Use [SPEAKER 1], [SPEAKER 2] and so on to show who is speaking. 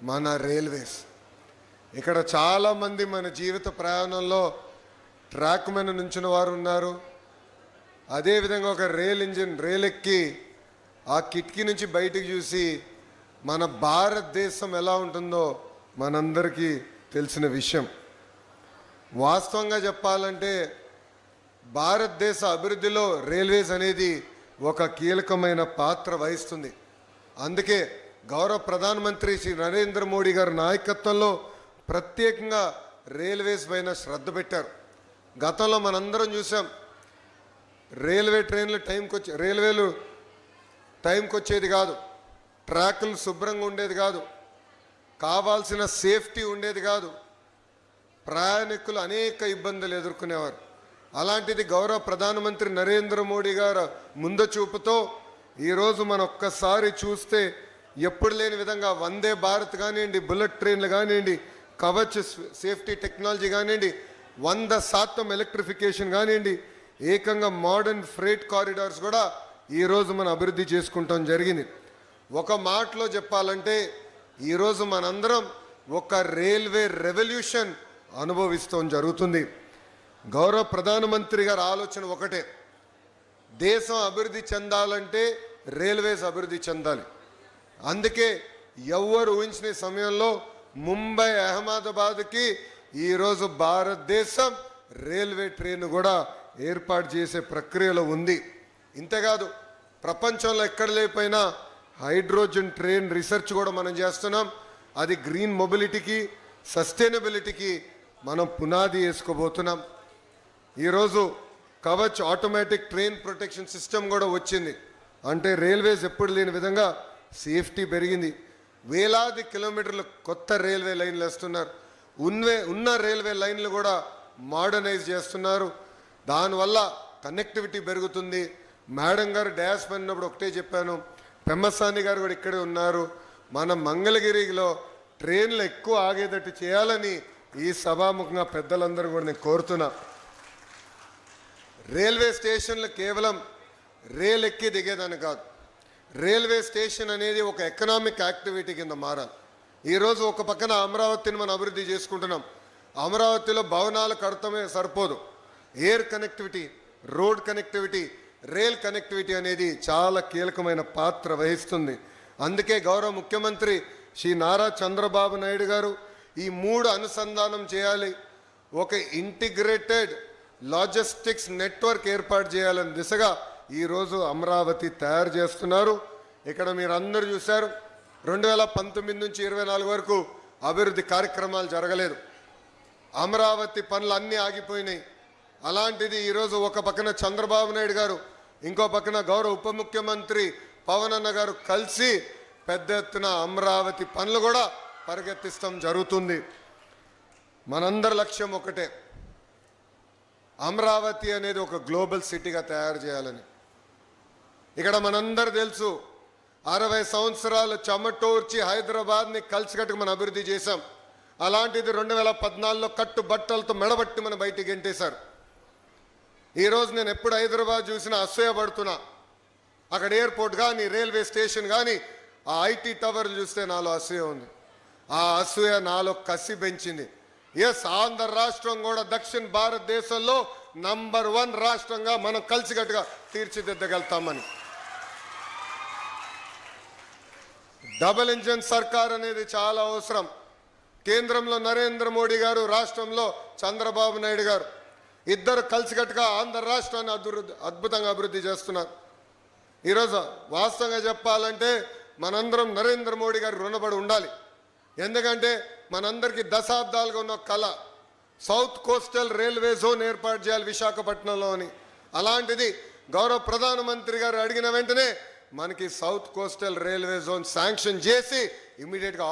[SPEAKER 1] మన రైల్వేస్. ఇక్కడ చాలామంది మన జీవిత ప్రయాణంలో ట్రాక్ మీద నుంచిన వారు ఉన్నారు. అదేవిధంగా ఒక రైలు ఎక్కి ఆ కిటికీ నుంచి బయటికి చూసి మన భారతదేశం ఎలా ఉంటుందో మనందరికీ తెలిసిన విషయం. వాస్తవంగా చెప్పాలంటే భారతదేశ అభివృద్ధిలో రైల్వేస్ అనేది ఒక కీలకమైన పాత్ర వహిస్తుంది. అందుకే గౌరవ ప్రధానమంత్రి శ్రీ నరేంద్ర మోడీ గారి నాయకత్వంలో ప్రత్యేకంగా రైల్వేస్ పైన శ్రద్ధ పెట్టారు. గతంలో మనందరం చూసాం, రైల్వేలు టైంకి వచ్చేది కాదు, ట్రాకులు శుభ్రంగా ఉండేది కాదు, కావాల్సిన సేఫ్టీ ఉండేది కాదు, ప్రయాణికులు అనేక ఇబ్బందులు ఎదుర్కొనేవారు. అలాంటిది గౌరవ ప్రధానమంత్రి నరేంద్ర మోడీ గారు ముందు చూపుతో ఈరోజు మనం ఒక్కసారి చూస్తే ఎప్పుడు లేని విధంగా వందే భారత్ కానివ్వండి, బుల్లెట్ ట్రైన్లు కానివ్వండి, కవచ్ సేఫ్టీ టెక్నాలజీ కానివ్వండి, 100% ఎలక్ట్రిఫికేషన్ కానివ్వండి, ఏకంగా మోడర్న్ ఫ్రేట్ కారిడార్స్ కూడా ఈరోజు మనం అభివృద్ధి చేసుకుంటాం జరిగింది. ఒక మాటలో చెప్పాలంటే ఈరోజు మనందరం ఒక రైల్వే రెవల్యూషన్ అనుభవిస్తాం జరుగుతుంది. గౌరవ ప్రధానమంత్రి గారి ఆలోచన ఒకటే, దేశం అభివృద్ధి చెందాలంటే రైల్వేస్ అభివృద్ధి చెందాలి. అందుకే ఎవరు ఊహించిన సమయంలో ముంబై అహ్మదాబాద్కి ఈరోజు భారతదేశం రైల్వే ట్రైన్ కూడా ఏర్పాటు చేసే ప్రక్రియలో ఉంది. ఇంతేకాదు, ప్రపంచంలో ఎక్కడ లేకపోయినా హైడ్రోజన్ ట్రైన్ రీసెర్చ్ కూడా మనం చేస్తున్నాం. అది గ్రీన్ మొబిలిటీకి, సస్టైనబిలిటీకి మనం పునాది వేసుకోబోతున్నాం. ఈరోజు Kavach automatic train protection system కూడా వచ్చింది. అంటే రైల్వేస్ ఎప్పుడు లేని విధంగా సేఫ్టీ పెరిగింది. వేలాది కిలోమీటర్లు కొత్త రైల్వే లైన్లు వేస్తున్నారు. ఉన్న రైల్వే లైన్లు కూడా మోడర్నైజ్ చేస్తున్నారు. దానివల్ల కనెక్టివిటీ పెరుగుతుంది. మేడం గారు డ్యాష్ పడినప్పుడు ఒకటే చెప్పాను, పెమ్మసాని గారు కూడా ఇక్కడే ఉన్నారు. మన మంగళగిరిలో ట్రైన్లు ఎక్కువ ఆగేటట్టు చేయాలని ఈ సభాముఖంగా పెద్దలందరూ కూడా నేను కోరుతున్నా. రైల్వే స్టేషన్లు కేవలం రైలు ఎక్కి దిగేదని కాదు, రైల్వే స్టేషన్ అనేది ఒక ఎకనామిక్ యాక్టివిటీ కింద మారాలి. ఈరోజు ఒక పక్కన అమరావతిని మనం అభివృద్ధి చేసుకుంటున్నాం. అమరావతిలో భవనాలు కడతమే సరిపోదు, air connectivity, road connectivity, rail connectivity అనేది చాలా కీలకమైన పాత్ర వహిస్తుంది. అందుకే గౌరవ ముఖ్యమంత్రి శ్రీ నారా చంద్రబాబు నాయుడు గారు ఈ 3 అనుసంధానం చేయాలి, ఒక ఇంటిగ్రేటెడ్ లాజిస్టిక్స్ నెట్వర్క్ ఏర్పాటు చేయాలని దిశగా ఈరోజు అమరావతి తయారు చేస్తున్నారు. ఇక్కడ మీరు అందరూ చూశారు, 2019 నుంచి 24 వరకు అభివృద్ధి కార్యక్రమాలు జరగలేదు. అమరావతి పనులు అన్నీ ఆగిపోయినాయి. అలాంటిది ఈరోజు ఒక పక్కన చంద్రబాబు నాయుడు గారు, ఇంకో పక్కన గౌరవ ఉప ముఖ్యమంత్రి పవన్ అన్న గారు కలిసి పెద్ద ఎత్తున అమరావతి పనులు కూడా పరిగెత్తిస్తాం జరుగుతుంది. మనందరి లక్ష్యం ఒకటే, అమరావతి అనేది ఒక గ్లోబల్ సిటీగా తయారు చేయాలని. ఇక్కడ మనందరూ తెలుసు, 60 సంవత్సరాలు చెమటోర్చి హైదరాబాద్ని కలిసికట్టుకు మనం అభివృద్ధి చేశాం. అలాంటిది 2014లో కట్టుబట్టలతో మెడబట్టి మనం బయటికి గెంటేశారు. ఈరోజు నేను ఎప్పుడు హైదరాబాద్ చూసినా అసూయపడుతున్నా. అక్కడ ఎయిర్పోర్ట్ కానీ, రైల్వే స్టేషన్ కానీ, ఆ ఐటీ టవర్లు చూస్తే నాలో అసూయ ఉంది. ఆ అసూయ నాలో కసి పెంచింది. ఎస్, ఆంధ్ర రాష్ట్రం కూడా దక్షిణ భారతదేశంలో నంబర్ 1 రాష్ట్రంగా మనం కలిసికట్టుగా తీర్చిదిద్దగలుగుతామని. డబుల్ ఇంజన్ సర్కార్ అనేది చాలా అవసరం. కేంద్రంలో నరేంద్ర మోడీ గారు, రాష్ట్రంలో చంద్రబాబు నాయుడు గారు, ఇద్దరు కలిసికట్టుగా ఆంధ్ర రాష్ట్రాన్ని అద్భుతంగా అభివృద్ధి చేస్తున్నారు. ఈరోజు వాస్తవంగా చెప్పాలంటే మనందరం నరేంద్ర మోడీ గారికి రుణపడి ఉండాలి. ఎందుకంటే మనందరికీ దశాబ్దాలుగా ఉన్న కళ, సౌత్ కోస్టల్ రైల్వే జోన్ ఏర్పాటు చేయాలి విశాఖపట్నంలో అని. అలాంటిది గౌరవ ప్రధానమంత్రి గారు అడిగిన వెంటనే మనకి south coastal railway zone sanction చేసి ఇమీడియట్గా